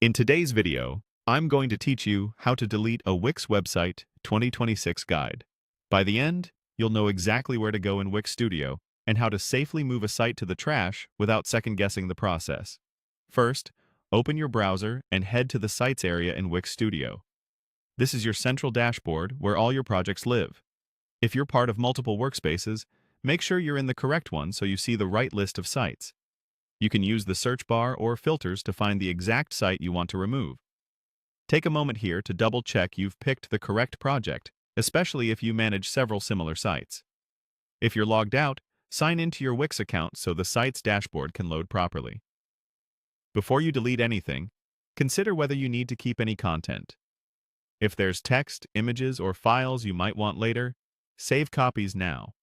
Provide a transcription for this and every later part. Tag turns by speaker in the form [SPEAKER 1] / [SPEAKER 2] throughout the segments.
[SPEAKER 1] In today's video, I'm going to teach you how to delete a Wix website 2026 guide. By the end, you'll know exactly where to go in Wix Studio and how to safely move a site to the trash without second-guessing the process. First, open your browser and head to the Sites area in Wix Studio. This is your central dashboard where all your projects live. If you're part of multiple workspaces, make sure you're in the correct one so you see the right list of sites. You can use the search bar or filters to find the exact site you want to remove. Take a moment here to double-check you've picked the correct project, especially if you manage several similar sites. If you're logged out, sign into your Wix account so the site's dashboard can load properly. Before you delete anything, consider whether you need to keep any content. If there's text, images, or files you might want later, save copies now.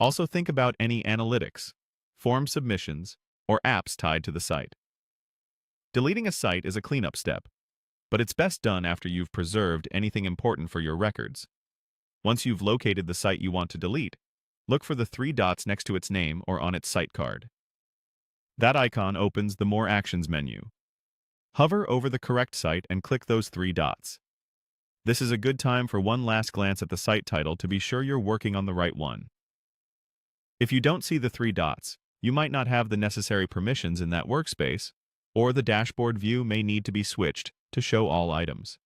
[SPEAKER 1] Also think about any analytics, form submissions, or apps tied to the site. Deleting a site is a cleanup step, but it's best done after you've preserved anything important for your records. Once you've located the site you want to delete, look for the 3 dots next to its name or on its site card. That icon opens the More Actions menu. Hover over the correct site and click those 3 dots. This is a good time for one last glance at the site title to be sure you're working on the right one. If you don't see the 3 dots, you might not have the necessary permissions in that workspace, or the dashboard view may need to be switched to show all items.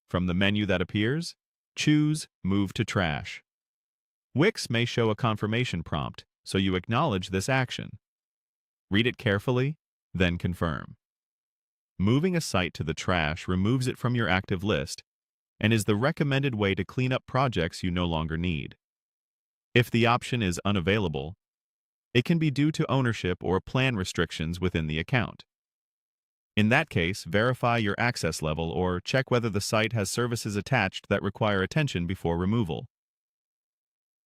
[SPEAKER 1] From the menu that appears, choose Move to Trash. Wix may show a confirmation prompt, so you acknowledge this action. Read it carefully, then confirm. Moving a site to the trash removes it from your active list and is the recommended way to clean up projects you no longer need. If the option is unavailable, it can be due to ownership or plan restrictions within the account. In that case, verify your access level or check whether the site has services attached that require attention before removal.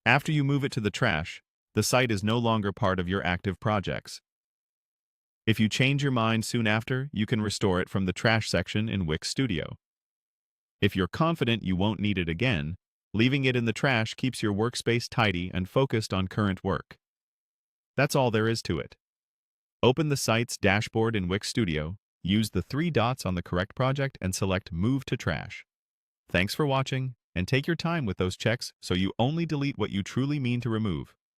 [SPEAKER 1] After you move it to the trash, the site is no longer part of your active projects. If you change your mind soon after, you can restore it from the trash section in Wix Studio. If you're confident you won't need it again, leaving it in the trash keeps your workspace tidy and focused on current work. That's all there is to it. Open the site's dashboard in Wix Studio, use the 3 dots on the correct project, and select Move to Trash. Thanks for watching, and take your time with those checks so you only delete what you truly mean to remove.